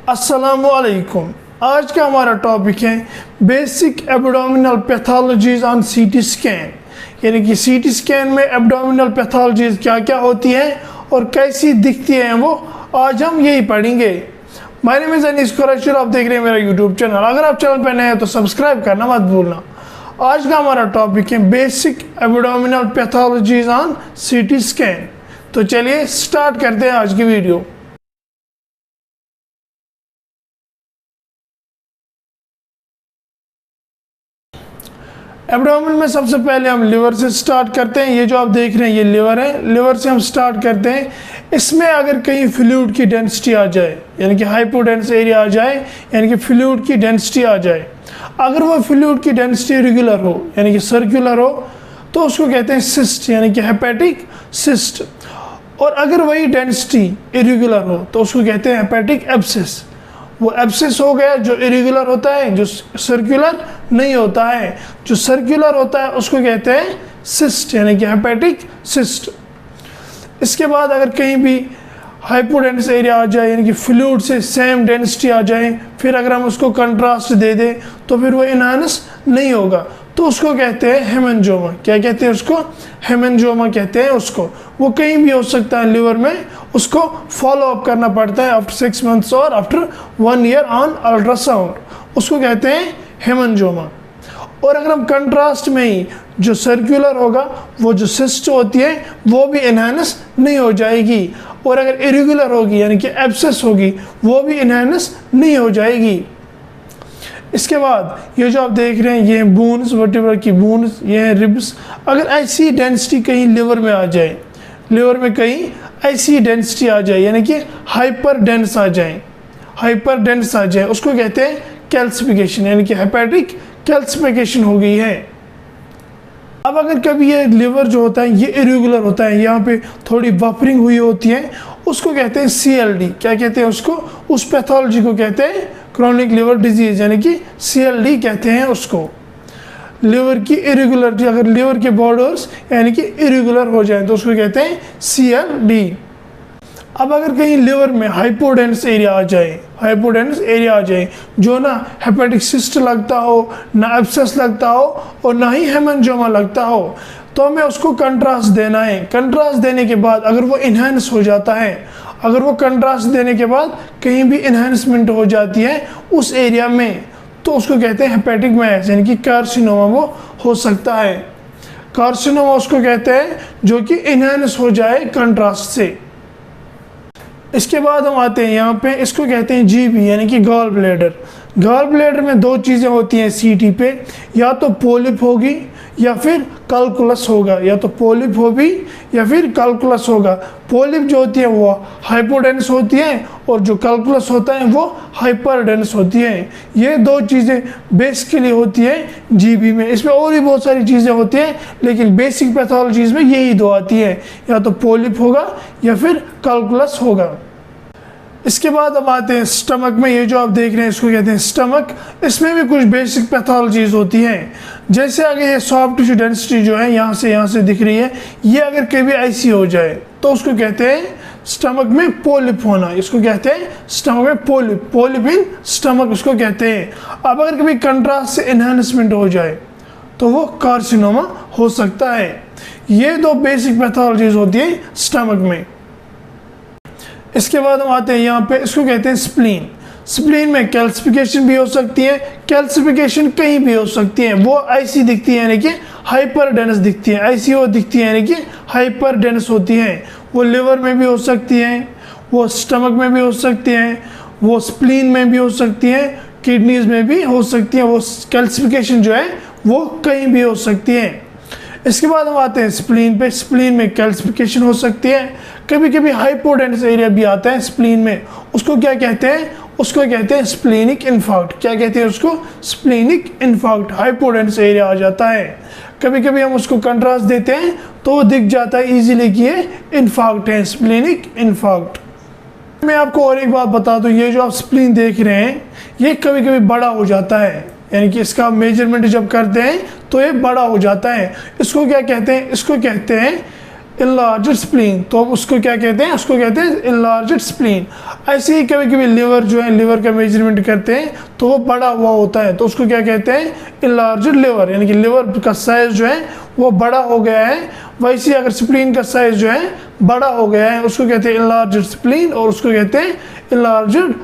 अस्सलामुअलैकुम। आज का हमारा टॉपिक है basic abdominal pathologies on CT scan, यानी कि सीटी स्कैन में एब्डोमिनल पैथोलॉजीज क्या क्या होती हैं और कैसी दिखती हैं, वो आज हम यही पढ़ेंगे। My name is Anees Qureshi, आप देख रहे हैं मेरा यूट्यूब चैनल। अगर आप चैनल पर नए हैं तो सब्सक्राइब करना मत भूलना। आज का हमारा टॉपिक है basic abdominal pathologies on CT scan. तो चलिए स्टार्ट करते हैं आज की वीडियो। एब्डोमेन में सबसे पहले हम लिवर से स्टार्ट करते हैं। ये जो आप देख रहे हैं ये लिवर है, लिवर से हम स्टार्ट करते हैं। इसमें अगर कहीं फ्लूइड की डेंसिटी आ जाए, यानी कि हाइपोडेंस एरिया आ जाए, यानी कि फ्लूइड की डेंसिटी आ जाए, अगर वो फ्लूइड की डेंसिटी रेगुलर हो यानी कि सर्कुलर हो तो उसको कहते हैं सिस्ट, यानी कि हेपेटिक सिस्ट। और अगर वही डेंसिटी इरेगुलर हो तो उसको कहते हैं हेपेटिक एब्सेस। वो एब्सेस हो गया जो इरेगुलर होता है, जो सर्कुलर नहीं होता है। जो सर्कुलर होता है उसको कहते हैं सिस्ट, यानी कि हेपेटिक सिस्ट। इसके बाद अगर कहीं भी हाइपोडेंस एरिया आ जाए, यानी कि फ्लूइड से सेम डेंसिटी आ जाए, फिर अगर हम उसको कंट्रास्ट दे दें तो फिर वो इनहांस नहीं होगा, तो उसको कहते हैं हेमेंजोमा। क्या कहते हैं उसको? हेमेंजोमा कहते हैं उसको। वो कहीं भी हो सकता है लिवर में, उसको फॉलो अप करना पड़ता है आफ्टर 6 मंथ्स और आफ्टर 1 ईयर ऑन अल्ट्रासाउंड, उसको कहते हैं हेमेंजोमा। और अगर हम कंट्रास्ट में ही जो सर्कुलर होगा, वो जो सिस्ट होती है वो भी इनहांस नहीं हो जाएगी। और अगर इरेगुलर होगी यानी कि एब्सेस होगी, वो भी इनहांस नहीं हो जाएगी। इसके बाद ये जो आप देख रहे हैं ये बोन्स, वर्टिब्रा की बोन्स, ये है रिब्स। अगर ऐसी डेंसिटी कहीं लिवर में आ जाए, लिवर में कहीं ऐसी डेंसिटी आ जाए, यानी कि हाइपर डेंस आ जाए, हाइपर डेंस आ जाए, उसको कहते हैं कैल्सिफिकेशन, यानी कि हेपेटिक कैल्सिफिकेशन हो गई है। अब अगर कभी ये लिवर जो होता है ये इरेगुलर होता है, यहाँ पे थोड़ी बफरिंग हुई होती है, उसको कहते हैं CLD। क्या कहते हैं उसको? उस पैथोलॉजी को कहते हैं क्रोनिक लिवर डिजीज, यानी कि CLD कहते हैं उसको। लिवर की इरेगुलरिटी, अगर लिवर के बॉर्डर्स यानी कि इरेगुलर हो जाए तो उसको कहते हैं CLD। अब अगर कहीं लिवर में हाइपोडेंस एरिया आ जाए, हाइपोडेंस एरिया आ जाए जो ना हेपेटिक सिस्ट लगता हो, ना एब्सेस लगता हो और ना ही हेमेंजोमा लगता हो, तो हमें उसको कंट्रास्ट देना है। कंट्रास्ट देने के बाद अगर वो इन्हांस हो जाता है, अगर वो कंट्रास्ट देने के बाद कहीं भी इन्हांसमेंट हो जाती है उस एरिया में, तो उसको कहते हैं हेपेटिक मैस, यानी कि कार्सिनोमा वो हो सकता है। कार्सिनोमा उसको कहते हैं जो कि इन्हांस हो जाए कंट्रास्ट से। इसके बाद हम आते हैं यहाँ पे, इसको कहते हैं GB, यानी कि गॉल ब्लैडर। गॉल ब्लैडर में दो चीज़ें होती हैं CT पे, या तो पोलिप होगी या फिर कैलकुलस होगा, या तो पोलिप होगी या फिर कैलकुलस होगा। पोलिप जो होती है वो हाइपोडेंस होती है और जो कैलकुलस होता है वो हाइपरडेंस होती है। ये दो चीज़ें बेसिकली होती है GB में। इसमें और भी बहुत सारी चीज़ें होती हैं, लेकिन बेसिक पैथोलॉजीज में यही दो आती है, या तो पोलिप होगा या फिर कैलकुलस होगा। इसके बाद हम आते हैं स्टमक में। ये जो आप देख रहे हैं इसको कहते हैं स्टमक। इसमें भी कुछ बेसिक पैथोलॉजीज होती हैं। जैसे अगर ये सॉफ्ट टिश्यू डेंसिटी जो है यहाँ से दिख रही है, ये अगर कभी ऐसी हो जाए तो उसको कहते हैं स्टमक में पोलिप होना। इसको कहते हैं स्टमक में पोलिप, पोलिप इन स्टमक उसको कहते हैं। अब अगर कभी कंट्रास्ट से एनहांसमेंट हो जाए तो वो कार्सिनोमा हो सकता है। ये दो बेसिक पैथोलॉजीज होती है स्टमक में। इसके बाद हम आते हैं यहाँ पे, इसको कहते हैं स्प्लीन। स्प्लीन में कैल्सिफिकेशन भी हो सकती है, कैल्सिफिकेशन कहीं भी हो सकती है। वो ऐसी दिखती है यानी कि हाइपरडेंस दिखती है, ऐसी वो दिखती है यानी कि हाइपरडेंस होती है। वो लिवर में भी हो सकती हैं, वो स्टमक में भी हो सकती हैं, वो स्प्लीन में भी हो सकती हैं, किडनीज में भी हो सकती हैं। वो कैल्सिफिकेशन जो है वो कहीं भी हो सकती है। इसके बाद हम आते हैं स्प्लीन पे। स्प्लीन में कैल्सिफिकेशन हो सकती है, कभी कभी हाइपोडेंस एरिया भी आता है स्प्लीन में। उसको क्या कहते हैं? उसको कहते हैं स्प्लीनिक इन्फार्क्ट। क्या कहते हैं उसको? Splenic infarct. हाइपोडेंस एरिया आ जाता है, कभी कभी हम उसको कंट्रास्ट देते हैं तो वो दिख जाता है इजीली कि ये इन्फार्क्ट है, स्प्लीनिक इन्फार्क्ट। मैं आपको और एक बात बता दूं, ये जो आप स्प्लीन देख रहे हैं ये कभी कभी बड़ा हो जाता है, यानी कि इसका मेजरमेंट जब करते हैं तो ये बड़ा हो जाता है। इसको क्या कहते हैं? इसको कहते हैं इनलार्ज्ड स्प्लीन, तो अब उसको क्या कहते हैं, उसको कहते हैं इनलार्ज्ड स्प्लीन। ऐसे ही कभी कभी लिवर जो है, लिवर का मेजरमेंट करते हैं तो वो बड़ा हुआ होता है, तो उसको क्या कहते हैं, इनलार्ज्ड लिवर, यानी कि लिवर का साइज जो है वो बड़ा हो गया है। वैसे अगर स्प्लीन का साइज जो है बड़ा हो गया है, उसको कहते हैं इनलार्ज्ड स्प्लीन, और उसको कहते हैं इनलार्ज्ड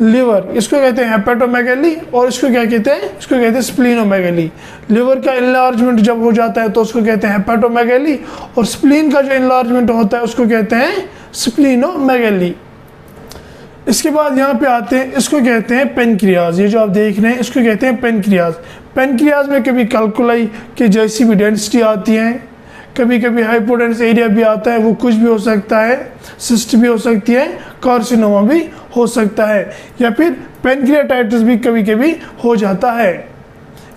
लिवर। इसको कहते हैं हेपेटोमेगैली, और इसको क्या कहते हैं, इसको कहते हैं स्प्लीनोमेगैली। लिवर का इनलार्जमेंट जब हो जाता है तो उसको कहते हैं हेपेटोमेगैली, और स्प्लीन का जो इनलार्जमेंट होता है उसको कहते हैं स्प्लीनोमेगैली। इसके बाद यहाँ पे आते हैं, इसको कहते हैं पेनक्रियाज। ये जो आप देख रहे हैं इसको कहते हैं पेनक्रियाज। पेनक्रियाज में कभी कैल्कुलाई की जैसी भी डेंसिटी आती है, कभी कभी हाइपोडेंस एरिया भी आता है, वो कुछ भी हो सकता है, सिस्ट भी हो सकती है, कार्सिनोमा भी हो सकता है, या फिर पेनक्रियाटाइटिस भी कभी कभी हो जाता है।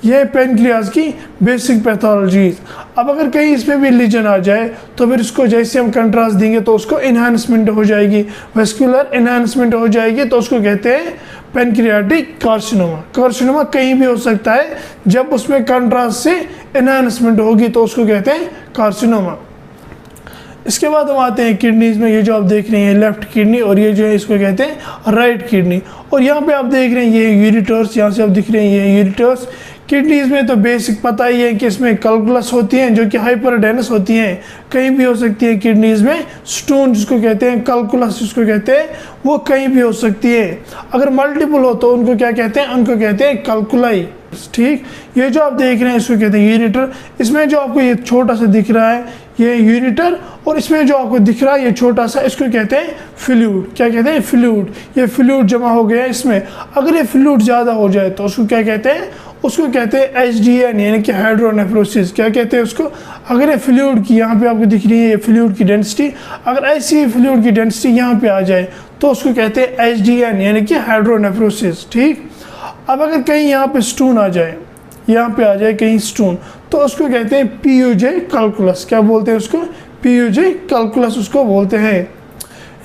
यह है पेनक्रियाज की बेसिक पैथोलॉजीज। अब अगर कहीं इसमें भी लीजन आ जाए तो फिर इसको जैसे हम कंट्रास्ट देंगे तो उसको इन्हांसमेंट हो जाएगी, वेस्कुलर इन्हांसमेंट हो जाएगी, तो उसको कहते हैं पेनक्रियाटिक कार्सिनोमा। कार्सिनोमा कहीं भी हो सकता है, जब उसमें कंट्रास्ट से इन्हांसमेंट होगी तो उसको कहते हैं कार्सिनोमा। इसके बाद हम आते हैं किडनीज में। ये जो आप देख रहे हैं लेफ्ट किडनी, और ये जो है इसको कहते हैं राइट किडनी। और यहाँ पे आप देख रहे हैं ये यूरिटर्स, यहाँ से आप दिख रहे हैं ये यूरिटर्स। किडनीज में तो बेसिक पता ही है कि इसमें कैल्कुलस होती हैं जो कि हाइपरडेनस होती हैं, कहीं भी हो सकती है। किडनीज में स्टोन जिसको कहते हैं, कैल्कुलस जिसको कहते हैं, वो कहीं भी हो सकती है। अगर मल्टीपल हो तो उनको क्या कहते हैं, उनको कहते हैं कैल्कुलाई। ठीक, ये जो आप देख रहे हैं इसको कहते हैं यूरिटर। इसमें जो आपको ये छोटा सा दिख रहा है ये यूरिटर, और इसमें जो आपको दिख रहा है ये छोटा सा, इसको कहते हैं फ्लूइड। क्या कहते हैं, फ्लूइड। ये फ्लूइड जमा हो गया है इसमें। अगर ये फ्लूइड ज़्यादा हो जाए तो उसको क्या कहते हैं, उसको कहते हैं HDN, यानी कि हाइड्रोनेफ्रोसिस। क्या कहते हैं उसको, अगर ये फ्लूइड की यहाँ पे आपको दिख रही है ये फ्लूइड की डेंसिटी, अगर ऐसी फ्लूइड की डेंसिटी यहाँ पे आ जाए तो उसको कहते हैं HDN, यानी कि हाइड्रोनेफ्रोसिस। ठीक, अब अगर कहीं यहाँ पे स्टोन आ जाए, यहाँ पे आ जाए कहीं स्टोन, तो उसको कहते हैं PUJ कैल्कुलस। क्या बोलते हैं उसको, PUJ कैल्कुलस उसको बोलते हैं।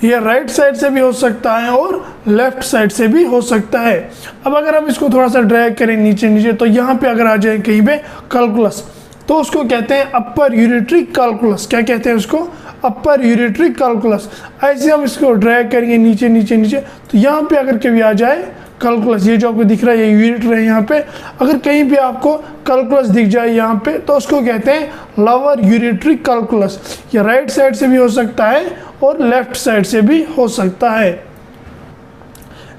ये राइट साइड से भी हो सकता है और लेफ्ट साइड से भी हो सकता है। अब अगर हम इसको थोड़ा सा ड्रैग करें नीचे नीचे, तो यहाँ पे अगर आ जाए कहीं पे कैल्कुलस, तो उसको कहते हैं अपर यूरिटरी कैल्कुलस। क्या कहते हैं उसको, अपर यूरिटरी कैल्कुलस। ऐसे हम इसको ड्रैग करेंगे नीचे नीचे नीचे, तो यहाँ पे अगर कभी आ जाए कैल्कुलस, ये जो आपको दिख रहा है ये यूरिटर है यहाँ पे, अगर कहीं भी आपको कैल्कुलस दिख जाए यहाँ पे तो उसको कहते हैं लोअर यूरिटरी कैल्कुलस। ये राइट साइड से भी हो सकता है और लेफ्ट साइड से भी हो सकता है।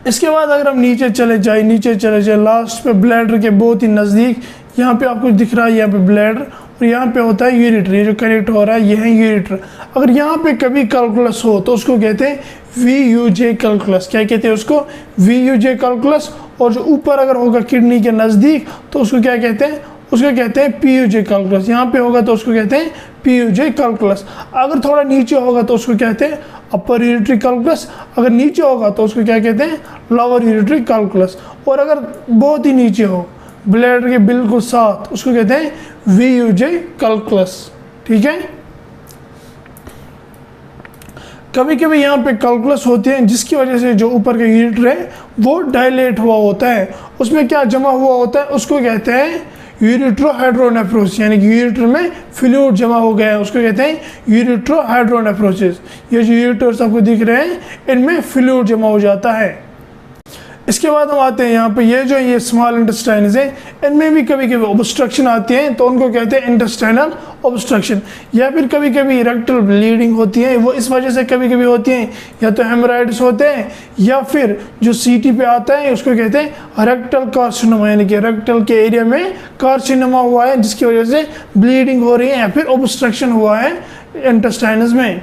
इसके बाद अगर हम नीचे चले जाए लास्ट पे ब्लैडर के बहुत ही नज़दीक यहाँ पे आपको दिख रहा है, यहाँ पे ब्लैडर, और यहाँ पे होता है यूरिटर। ये जो कनेक्ट हो रहा है ये है यूरिटर। अगर यहाँ पे कभी कैल्कुलस हो तो उसको कहते हैं VUJ कैल्कुलस। क्या कहते हैं उसको, VUJ कैल्कुलस। और जो ऊपर अगर होगा किडनी के नज़दीक तो उसको क्या कहते हैं, उसको कहते हैं PUJ कैल्कुलस। यहाँ पे होगा तो उसको कहते हैं PUJ कैल्कुलस। अगर थोड़ा नीचे होगा तो उसको कहते हैं अपर यूरिटरी कैल्कुलस। अगर नीचे होगा तो उसको क्या कहते हैं, लोअर यूरिटरी कैल्कुलस। और अगर बहुत ही नीचे हो, ब्लैडर के बिल्कुल साथ, उसको कहते हैं VUJ कैल्कुलस। ठीक है, कभी कभी यहाँ पे कैल्कुलस होते हैं जिसकी वजह से जो ऊपर का यूरिटर है वो डायलेट हुआ होता है। उसमें क्या जमा हुआ होता है, उसको कहते हैं यूरिट्रोहाइड्रोनेफ्रोसिस, यानी कि यूरिटर में फ्लूइड जमा हो गया है, उसको कहते हैं यूरिट्रोहाइड्रोनेफ्रोसिस। ये जो यूरिटर्स आपको दिख रहे हैं इनमें फ्लूइड जमा हो जाता है। इसके बाद हम आते हैं यहाँ पे, ये जो ये स्मॉल इंटेस्टाइन्स है इनमें भी कभी कभी ऑब्स्ट्रक्शन आती है तो उनको कहते हैं इंटेस्टाइनल ऑब्स्ट्रक्शन। या फिर कभी कभी रेक्टल ब्लीडिंग होती है, वो इस वजह से कभी कभी होती है, या तो हेमोराइड्स होते हैं, या फिर जो CT पे आता है उसको कहते हैं रेक्टल कार्सिनोमा, यानी कि रेक्टल के एरिया में कार्सिनोमा हुआ है जिसकी वजह से ब्लीडिंग हो रही है या फिर ऑब्स्ट्रक्शन हुआ है इंटेस्टाइन्स में।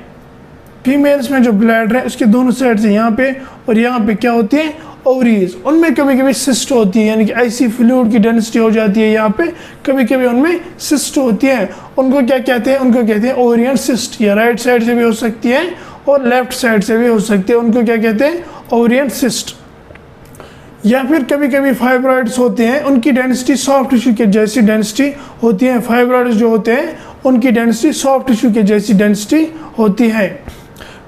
फीमेल्स में जो ब्लैडर है उसके दोनों साइड से यहाँ पे और यहाँ पे क्या होती है, ओवरीज, उनमें कभी कभी सिस्ट होती है, यानी कि ऐसी फ्लूइड की डेंसिटी हो जाती है यहाँ पे, कभी कभी उनमें सिस्ट होती है। उनको क्या कहते हैं, उनको कहते हैं ओवरियन सिस्ट। या राइट साइड से भी हो सकती है और लेफ्ट साइड से भी हो सकती है, उनको क्या कहते हैं, ओवरियन सिस्ट। या फिर कभी कभी फाइब्रॉइड्स होते हैं, उनकी डेंसिटी सॉफ्ट टिश्यू के जैसी डेंसिटी होती है। फाइब्रॉइड्स जो होते हैं उनकी डेंसिटी सॉफ्ट टिश्यू के जैसी डेंसिटी होती है।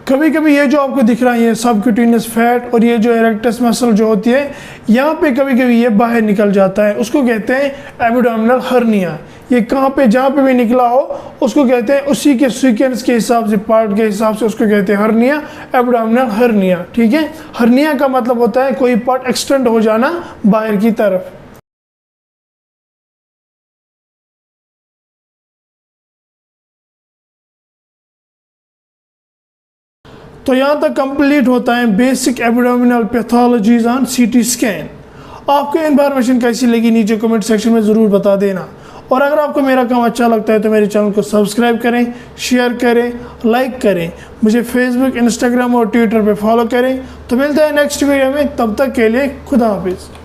कभी कभी ये जो आपको दिख रहा है ये सबक्यूटेनियस फैट और ये जो इरेक्टस मसल जो होती है यहाँ पे कभी कभी ये बाहर निकल जाता है, उसको कहते हैं एब्डोमिनल हर्निया। ये कहाँ पे जहाँ पे भी निकला हो उसको कहते हैं, उसी के सीक्वेंस के हिसाब से, पार्ट के हिसाब से उसको कहते हैं हर्निया, एब्डोमिनल हर्निया। ठीक है, हर्निया का मतलब होता है कोई पार्ट एक्सटेंड हो जाना बाहर की तरफ। तो यहाँ तक कंप्लीट होता है basic abdominal pathologies on CT scan. आपको इन्फॉर्मेशन कैसी लगी नीचे कमेंट सेक्शन में ज़रूर बता देना, और अगर आपको मेरा काम अच्छा लगता है तो मेरे चैनल को सब्सक्राइब करें, शेयर करें, लाइक करें, मुझे फेसबुक, इंस्टाग्राम और ट्विटर पे फॉलो करें। तो मिलते हैं नेक्स्ट वीडियो में, तब तक के लिए खुदा हाफिज़।